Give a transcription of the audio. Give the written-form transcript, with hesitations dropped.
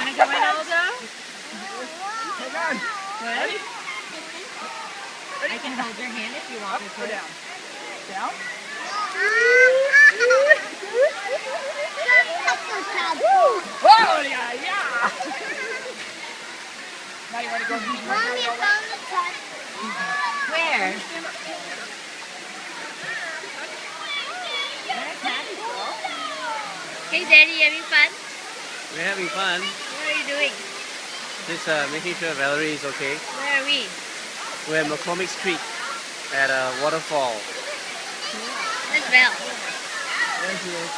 Want to go in, Olga? Hang on. Good. I can hold your hand if you want me to. Go down. Down. Oh, yeah, yeah. Now you want to go eat my Where? Hey Daddy, having fun? We're having fun. What are you doing? Just making sure Valerie is okay. Where are we? We're at McCormick's Street at Waterfall. Where's Val? There she is.